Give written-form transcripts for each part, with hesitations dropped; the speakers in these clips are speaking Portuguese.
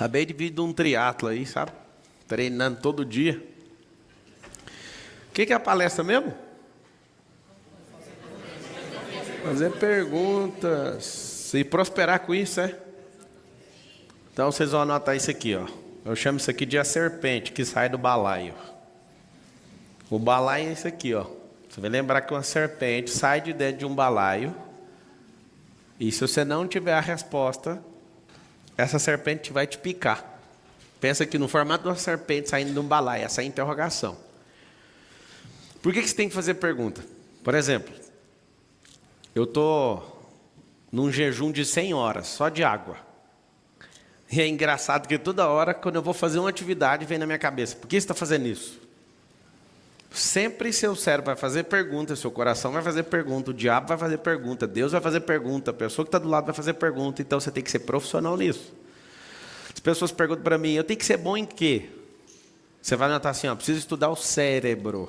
Acabei de vir de um triatlo aí, sabe? Treinando todo dia. O que é a palestra mesmo? Fazer perguntas e prosperar com isso, é? Então vocês vão anotar isso aqui, ó. Eu chamo isso aqui de a serpente que sai do balaio. O balaio é isso aqui, ó. Você vai lembrar que uma serpente sai de dentro de um balaio. E se você não tiver a resposta, essa serpente vai te picar. Pensa que no formato de uma serpente saindo de um balaio, essa é a interrogação. Por que você tem que fazer pergunta? Por exemplo, eu estou num jejum de 100 horas, só de água. E é engraçado que toda hora, quando eu vou fazer uma atividade, vem na minha cabeça: por que você está fazendo isso? Sempre seu cérebro vai fazer pergunta, seu coração vai fazer pergunta, o diabo vai fazer pergunta, Deus vai fazer pergunta, a pessoa que está do lado vai fazer pergunta. Então você tem que ser profissional nisso. As pessoas perguntam para mim: eu tenho que ser bom em quê? Você vai notar assim, ó, preciso estudar o cérebro.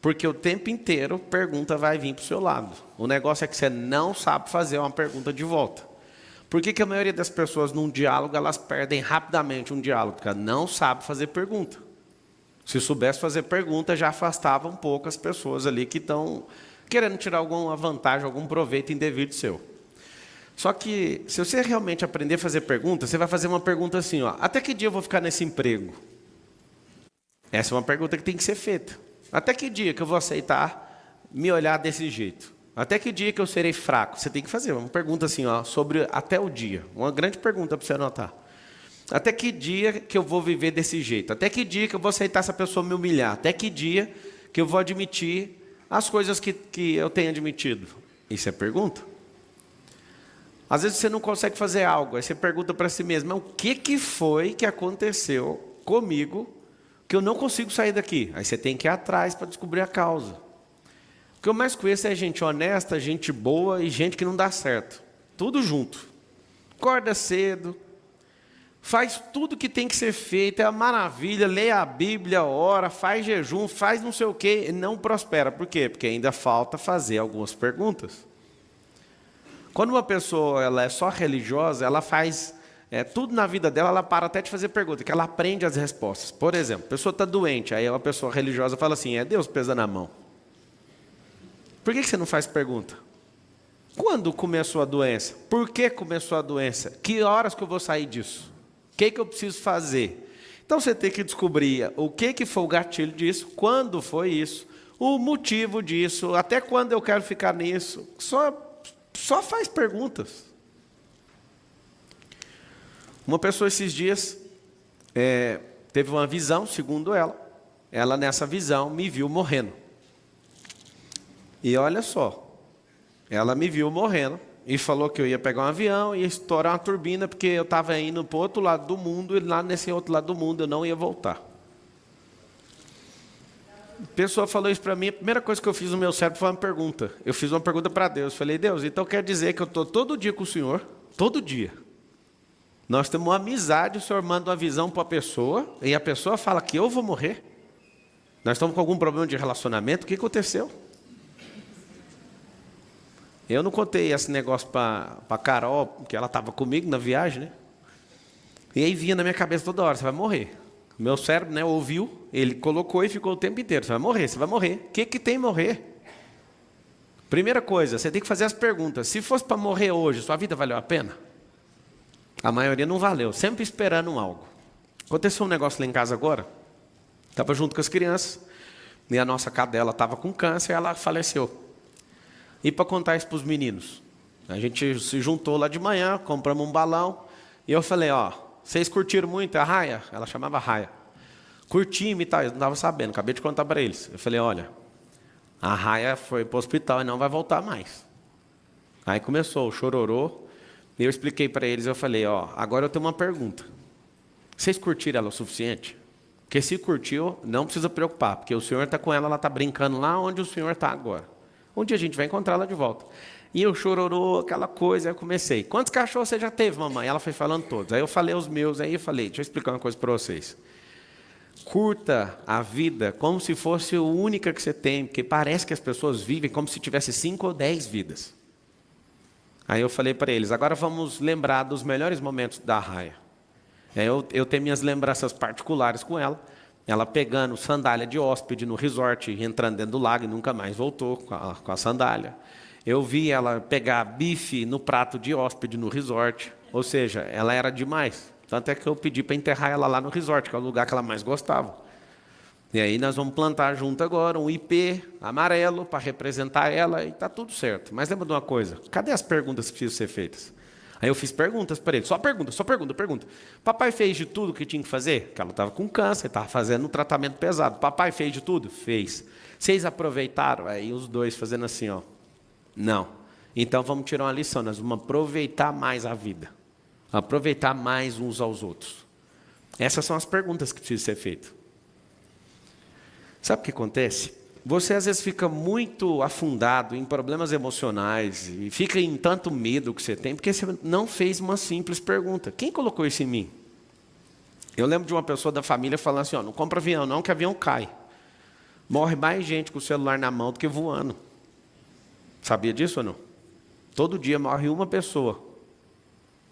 Porque o tempo inteiro pergunta vai vir para o seu lado. O negócio é que você não sabe fazer uma pergunta de volta. Por que a maioria das pessoas num diálogo elas perdem rapidamente um diálogo? Porque ela não sabe fazer pergunta. Se soubesse fazer pergunta, já afastava um pouco as pessoas ali que estão querendo tirar alguma vantagem, algum proveito indevido seu. Só que, se você realmente aprender a fazer pergunta, você vai fazer uma pergunta assim, ó: até que dia eu vou ficar nesse emprego? Essa é uma pergunta que tem que ser feita. Até que dia que eu vou aceitar me olhar desse jeito? Até que dia que eu serei fraco? Você tem que fazer uma pergunta assim, ó, sobre até o dia. Uma grande pergunta para você anotar. Até que dia que eu vou viver desse jeito? Até que dia que eu vou aceitar essa pessoa me humilhar? Até que dia que eu vou admitir as coisas que eu tenho admitido? Isso é pergunta. Às vezes você não consegue fazer algo, aí você pergunta para si mesmo: o que foi que aconteceu comigo que eu não consigo sair daqui? Aí você tem que ir atrás para descobrir a causa. O que eu mais conheço é gente honesta, gente boa e gente que não dá certo. Tudo junto. Acorda cedo, faz tudo que tem que ser feito, é uma maravilha, lê a Bíblia, ora, faz jejum, faz não sei o quê, e não prospera. Por quê? Porque ainda falta fazer algumas perguntas. Quando uma pessoa ela é só religiosa, ela faz tudo na vida dela, ela para até de fazer pergunta, que ela aprende as respostas. Por exemplo, a pessoa está doente, aí uma pessoa religiosa fala assim: é Deus pesando a mão. Por que você não faz pergunta? Quando começou a doença? Por que começou a doença? Que horas que eu vou sair disso? O que eu preciso fazer? Então você tem que descobrir o que foi o gatilho disso, quando foi isso, o motivo disso, até quando eu quero ficar nisso. Só faz perguntas. Uma pessoa esses dias teve uma visão, segundo ela nessa visão me viu morrendo. E olha só, ela me viu morrendo e falou que eu ia pegar um avião e ia estourar uma turbina porque eu estava indo para o outro lado do mundo e lá nesse outro lado do mundo eu não ia voltar. A pessoa falou isso para mim, a primeira coisa que eu fiz no meu cérebro foi uma pergunta. Eu fiz uma pergunta para Deus, falei: Deus, então quer dizer que eu estou todo dia com o Senhor? Todo dia. Nós temos uma amizade, o Senhor manda uma visão para a pessoa e a pessoa fala que eu vou morrer. Nós estamos com algum problema de relacionamento, o que aconteceu? Eu não contei esse negócio para a Carol, porque ela estava comigo na viagem, né? E aí vinha na minha cabeça toda hora: você vai morrer. Meu cérebro, né, ouviu, ele colocou e ficou o tempo inteiro: você vai morrer, você vai morrer. O que tem morrer? Primeira coisa, você tem que fazer as perguntas: se fosse para morrer hoje, sua vida valeu a pena? A maioria não valeu, sempre esperando algo. Aconteceu um negócio lá em casa agora, estava junto com as crianças, e a nossa cadela estava com câncer e ela faleceu. E para contar isso para os meninos, a gente se juntou lá de manhã, compramos um balão, e eu falei: ó, vocês curtiram muito a Raia? Ela chamava Raia. Curtimos e tal, eu não estava sabendo, acabei de contar para eles. Eu falei: olha, a Raia foi para o hospital e não vai voltar mais. Aí começou o chororô, e eu expliquei para eles, eu falei: ó, agora eu tenho uma pergunta. Vocês curtiram ela o suficiente? Porque se curtiu, não precisa preocupar, porque o Senhor está com ela está brincando lá onde o Senhor está agora. Um dia a gente vai encontrá-la de volta. E eu chororô, aquela coisa, aí eu comecei: quantos cachorros você já teve, mamãe? Ela foi falando todos. Aí eu falei os meus, aí eu falei: deixa eu explicar uma coisa para vocês. Curta a vida como se fosse a única que você tem, porque parece que as pessoas vivem como se tivesse 5 ou 10 vidas. Aí eu falei para eles: agora vamos lembrar dos melhores momentos da Raia. Eu tenho minhas lembranças particulares com ela. Ela pegando sandália de hóspede no resort, entrando dentro do lago e nunca mais voltou com a sandália. Eu vi ela pegar bife no prato de hóspede no resort. Ou seja, ela era demais. Tanto é que eu pedi para enterrar ela lá no resort, que é o lugar que ela mais gostava. E aí nós vamos plantar junto agora um IP amarelo para representar ela e está tudo certo. Mas lembra de uma coisa? Cadê as perguntas que precisam ser feitas? Aí eu fiz perguntas para ele, só pergunta. Papai fez de tudo que tinha que fazer? Porque ela estava com câncer, estava fazendo um tratamento pesado. Papai fez de tudo? Fez. Vocês aproveitaram? Aí os dois fazendo assim, ó. Não. Então vamos tirar uma lição, nós vamos aproveitar mais a vida. Aproveitar mais uns aos outros. Essas são as perguntas que precisam ser feitas. Sabe o que acontece? Você às vezes fica muito afundado em problemas emocionais e fica em tanto medo que você tem, porque você não fez uma simples pergunta. Quem colocou isso em mim? Eu lembro de uma pessoa da família falando assim, ó, não compra avião não, que avião cai. Morre mais gente com o celular na mão do que voando. Sabia disso ou não? Todo dia morre uma pessoa.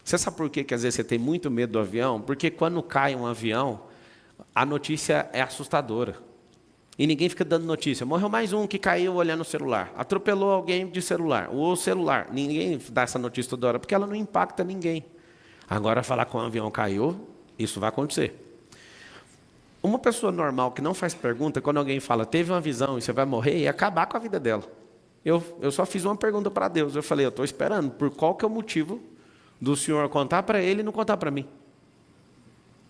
Você sabe por quê que às vezes você tem muito medo do avião? Porque quando cai um avião, a notícia é assustadora. E ninguém fica dando notícia. Morreu mais um que caiu olhando o celular. Atropelou alguém de celular. O celular. Ninguém dá essa notícia toda hora, porque ela não impacta ninguém. Agora, falar que um avião caiu, isso vai acontecer. Uma pessoa normal que não faz pergunta, quando alguém fala, teve uma visão e você vai morrer, ia acabar com a vida dela. Eu só fiz uma pergunta para Deus. Eu falei, eu estou esperando. Por qual que é o motivo do Senhor contar para ele e não contar para mim?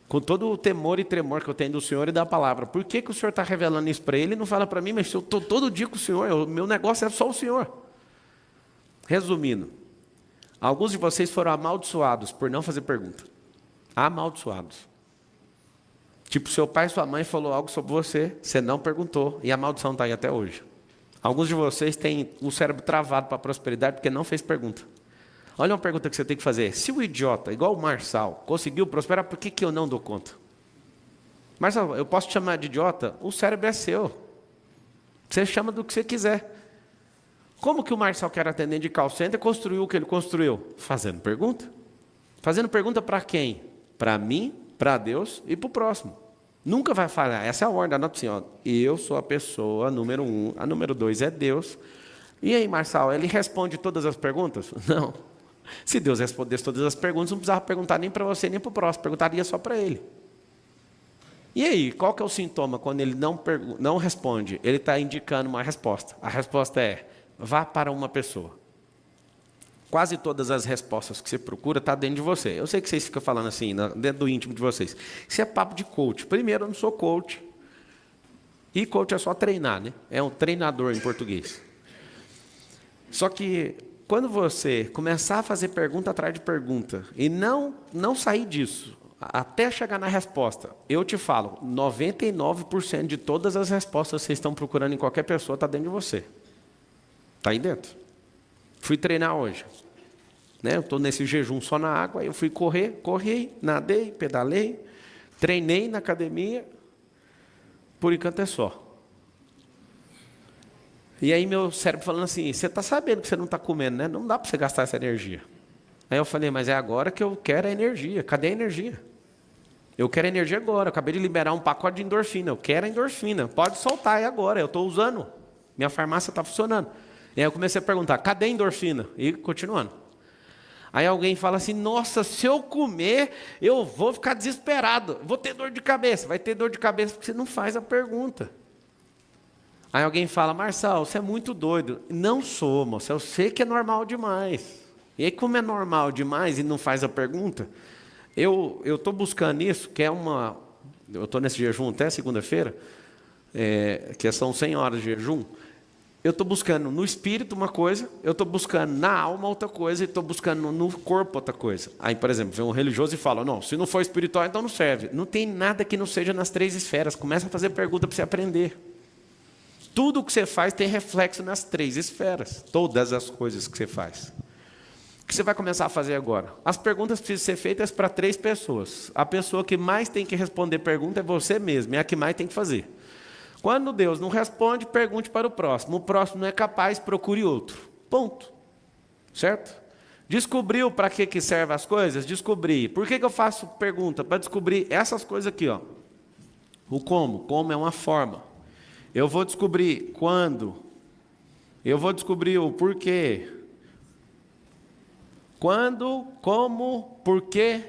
Com todo o temor e tremor que eu tenho do Senhor e da palavra. Por que o Senhor está revelando isso para ele e não fala para mim, mas eu estou todo dia com o Senhor, o meu negócio é só o Senhor. Resumindo, alguns de vocês foram amaldiçoados por não fazer pergunta. Amaldiçoados. Tipo, seu pai e sua mãe falou algo sobre você, você não perguntou e a maldição está aí até hoje. Alguns de vocês têm o cérebro travado para a prosperidade porque não fez pergunta. Olha uma pergunta que você tem que fazer. Se o idiota, igual o Marçal, conseguiu prosperar, por que eu não dou conta? Marçal, eu posso te chamar de idiota? O cérebro é seu. Você chama do que você quiser. Como que o Marçal, que era atendente de call center, construiu o que ele construiu? Fazendo pergunta. Fazendo pergunta para quem? Para mim, para Deus e para o próximo. Nunca vai falhar. Essa é a ordem. Anota assim, ó. Eu sou a pessoa número 1, a número 2 é Deus. E aí, Marçal, ele responde todas as perguntas? Não. Se Deus respondesse todas as perguntas, não precisava perguntar nem para você, nem para o próximo, perguntaria só para ele. E aí, qual que é o sintoma quando ele não responde? Ele está indicando uma resposta. A resposta é, vá para uma pessoa. Quase todas as respostas que você procura estão dentro de você. Eu sei que vocês ficam falando assim, dentro do íntimo de vocês. Isso é papo de coach. Primeiro, eu não sou coach. E coach é só treinar, né? É um treinador em português. Só que quando você começar a fazer pergunta atrás de pergunta e não sair disso, até chegar na resposta, eu te falo, 99% de todas as respostas que vocês estão procurando em qualquer pessoa está dentro de você. Está aí dentro. Fui treinar hoje. Né? Eu estou nesse jejum só na água, eu fui corri, nadei, pedalei, treinei na academia, por enquanto é só. E aí meu cérebro falando assim, você está sabendo que você não está comendo, né? Não dá para você gastar essa energia. Aí eu falei, mas é agora que eu quero a energia. Cadê a energia? Eu quero a energia agora. Eu acabei de liberar um pacote de endorfina. Eu quero a endorfina. Pode soltar aí agora. Eu estou usando. Minha farmácia está funcionando. E aí eu comecei a perguntar, cadê a endorfina? E continuando. Aí alguém fala assim, nossa, se eu comer, eu vou ficar desesperado. Vou ter dor de cabeça. Vai ter dor de cabeça porque você não faz a pergunta. Aí alguém fala, Marçal, você é muito doido. Não sou, moça, eu sei que é normal demais. E aí, como é normal demais e não faz a pergunta, eu estou buscando isso, que é uma... Eu estou nesse jejum até segunda-feira, que são 100 horas de jejum. Eu estou buscando no espírito uma coisa, eu estou buscando na alma outra coisa, e estou buscando no corpo outra coisa. Aí, por exemplo, vem um religioso e fala, não, se não for espiritual, então não serve. Não tem nada que não seja nas 3 esferas. Começa a fazer pergunta para você aprender. Tudo o que você faz tem reflexo nas 3 esferas. Todas as coisas que você faz. O que você vai começar a fazer agora? As perguntas precisam ser feitas para 3 pessoas. A pessoa que mais tem que responder pergunta é você mesmo. É a que mais tem que fazer. Quando Deus não responde, pergunte para o próximo. O próximo não é capaz, procure outro. Ponto. Certo? Descobriu para que servem as coisas? Descobri. Por que eu faço pergunta? Para descobrir essas coisas aqui, ó. O como. Como é uma forma. Eu vou descobrir quando. Eu vou descobrir o porquê. Quando, como, porquê.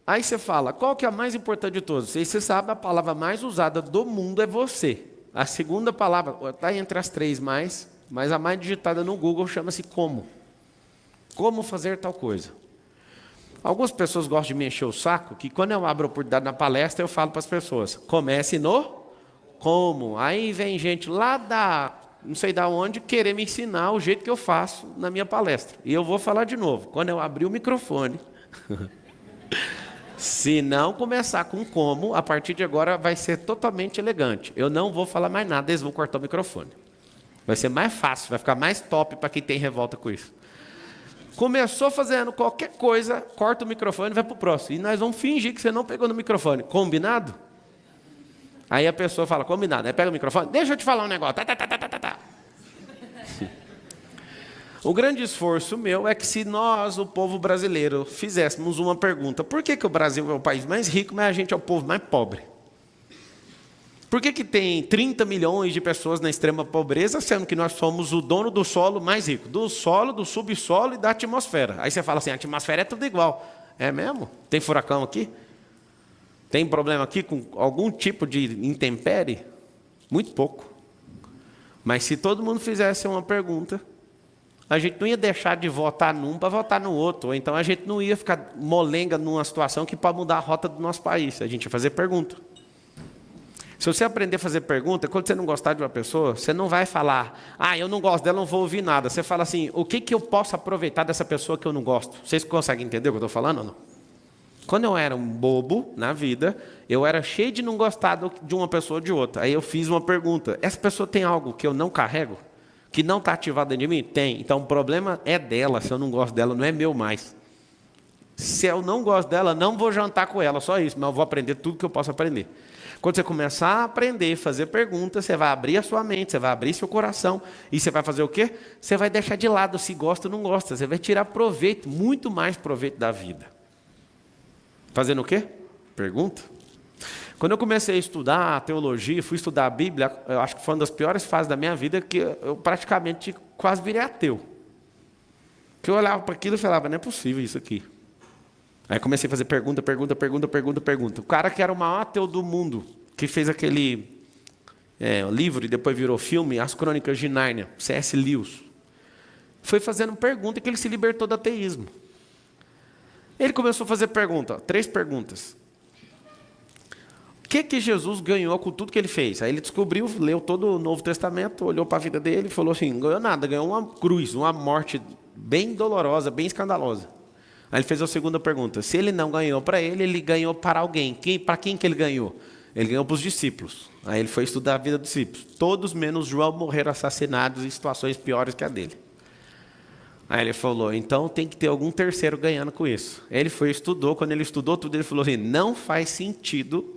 Aí você fala, qual que é a mais importante de todas? Você sabe, a palavra mais usada do mundo é você. A segunda palavra, está entre as três mais, mas a mais digitada no Google chama-se como. Como fazer tal coisa. Algumas pessoas gostam de me encher o saco, que quando eu abro a oportunidade na palestra, eu falo para as pessoas, comece no como. Aí vem gente lá da, não sei da onde, querer me ensinar o jeito que eu faço na minha palestra. E eu vou falar de novo, quando eu abrir o microfone, se não começar com como, a partir de agora vai ser totalmente elegante. Eu não vou falar mais nada, eles vão cortar o microfone. Vai ser mais fácil, vai ficar mais top para quem tem revolta com isso. Começou fazendo qualquer coisa, corta o microfone e vai para o próximo. E nós vamos fingir que você não pegou no microfone. Combinado? Aí a pessoa fala, combinado. Aí pega o microfone, deixa eu te falar um negócio. Tá. O grande esforço meu é que se nós, o povo brasileiro, fizéssemos uma pergunta, por que o Brasil é o país mais rico, mas a gente é o povo mais pobre? Por que tem 30 milhões de pessoas na extrema pobreza, sendo que nós somos o dono do solo mais rico? Do solo, do subsolo e da atmosfera. Aí você fala assim, a atmosfera é tudo igual. É mesmo? Tem furacão aqui? Tem problema aqui com algum tipo de intempérie? Muito pouco. Mas se todo mundo fizesse uma pergunta, a gente não ia deixar de votar num para votar no outro. Ou então a gente não ia ficar molenga numa situação que pode mudar a rota do nosso país. A gente ia fazer pergunta. Se você aprender a fazer pergunta, quando você não gostar de uma pessoa, você não vai falar, eu não gosto dela, não vou ouvir nada. Você fala assim, o que eu posso aproveitar dessa pessoa que eu não gosto? Vocês conseguem entender o que eu estou falando ou não? Quando eu era um bobo na vida, eu era cheio de não gostar de uma pessoa ou de outra. Aí eu fiz uma pergunta, essa pessoa tem algo que eu não carrego? Que não está ativado dentro de mim? Tem. Então o problema é dela, se eu não gosto dela, não é meu mais. Se eu não gosto dela, não vou jantar com ela, só isso, mas eu vou aprender tudo que eu posso aprender. Quando você começar a aprender, fazer perguntas, você vai abrir a sua mente, você vai abrir seu coração, e você vai fazer o quê? Você vai deixar de lado se gosta ou não gosta, você vai tirar proveito, muito mais proveito da vida. Fazendo o quê? Pergunta. Quando eu comecei a estudar a teologia, fui estudar a Bíblia, eu acho que foi uma das piores fases da minha vida, que eu praticamente quase virei ateu. Que eu olhava para aquilo e falava, não é possível isso aqui. Aí comecei a fazer pergunta. O cara que era o maior ateu do mundo, que fez aquele livro e depois virou filme, As Crônicas de Nárnia, C.S. Lewis, foi fazendo pergunta que ele se libertou do ateísmo. Ele começou a fazer pergunta, 3 perguntas. O que Jesus ganhou com tudo que ele fez? Aí ele descobriu, leu todo o Novo Testamento, olhou para a vida dele e falou assim, não ganhou nada, ganhou uma cruz, uma morte bem dolorosa, bem escandalosa. Aí ele fez a segunda pergunta. Se ele não ganhou para ele, ele ganhou para alguém. Para quem que ele ganhou? Ele ganhou para os discípulos. Aí ele foi estudar a vida dos discípulos. Todos menos João morreram assassinados em situações piores que a dele. Aí ele falou, então tem que ter algum terceiro ganhando com isso. Ele foi estudou, quando ele estudou tudo, ele falou assim, não faz sentido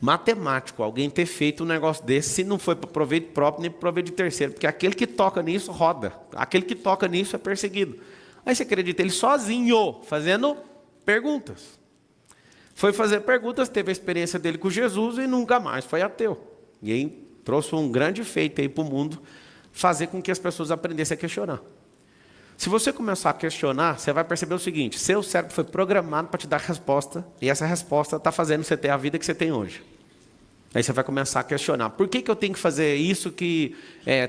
matemático alguém ter feito um negócio desse se não foi para proveito próprio nem para proveito de terceiro, porque aquele que toca nisso roda, aquele que toca nisso é perseguido. Aí você acredita, ele sozinho, fazendo perguntas. Foi fazer perguntas, teve a experiência dele com Jesus e nunca mais foi ateu. E aí trouxe um grande feito aí para o mundo, fazer com que as pessoas aprendessem a questionar. Se você começar a questionar, você vai perceber o seguinte, seu cérebro foi programado para te dar resposta, e essa resposta está fazendo você ter a vida que você tem hoje. Aí você vai começar a questionar, por que eu tenho que fazer isso que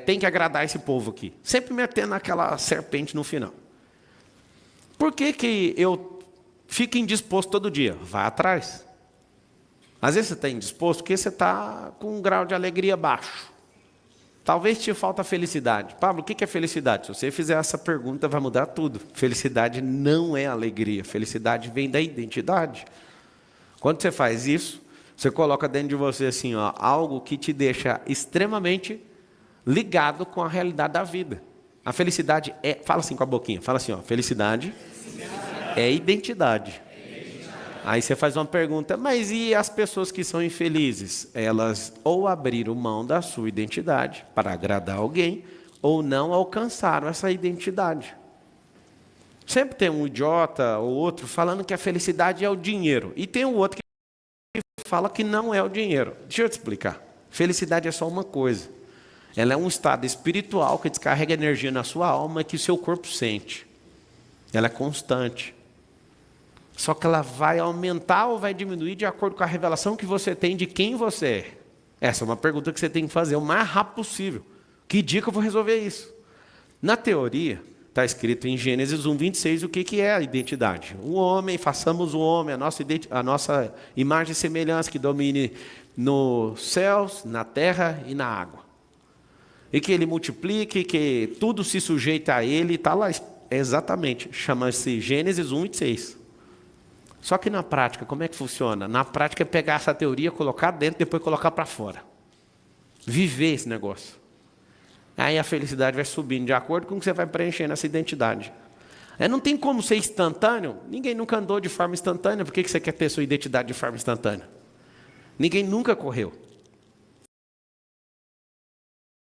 tem que agradar esse povo aqui? Sempre metendo aquela serpente no final. Por que eu fico indisposto todo dia? Vá atrás. Às vezes você está indisposto porque você está com um grau de alegria baixo. Talvez te falta felicidade. Pablo, o que é felicidade? Se você fizer essa pergunta, vai mudar tudo. Felicidade não é alegria. Felicidade vem da identidade. Quando você faz isso, você coloca dentro de você assim, algo que te deixa extremamente ligado com a realidade da vida. A felicidade fala assim com a boquinha, fala assim, felicidade é identidade. Aí você faz uma pergunta, mas e as pessoas que são infelizes? Elas ou abriram mão da sua identidade para agradar alguém, ou não alcançaram essa identidade. Sempre tem um idiota ou outro falando que a felicidade é o dinheiro. E tem o outro que fala que não é o dinheiro. Deixa eu te explicar. Felicidade é só uma coisa. Ela é um estado espiritual que descarrega energia na sua alma que o seu corpo sente. Ela é constante. Só que ela vai aumentar ou vai diminuir de acordo com a revelação que você tem de quem você é. Essa é uma pergunta que você tem que fazer o mais rápido possível. Que dia que eu vou resolver isso? Na teoria, está escrito em Gênesis 1:26 o que é a identidade. O homem, façamos o homem, a nossa imagem e semelhança que domine nos céus, na terra e na água. E que ele multiplique, que tudo se sujeita a ele, está lá exatamente, chama-se Gênesis 1:26. Só que na prática, como é que funciona? Na prática é pegar essa teoria, colocar dentro, depois colocar para fora. Viver esse negócio. Aí a felicidade vai subindo de acordo com o que você vai preenchendo essa identidade. Não tem como ser instantâneo. Ninguém nunca andou de forma instantânea. Por que você quer ter sua identidade de forma instantânea? Ninguém nunca correu.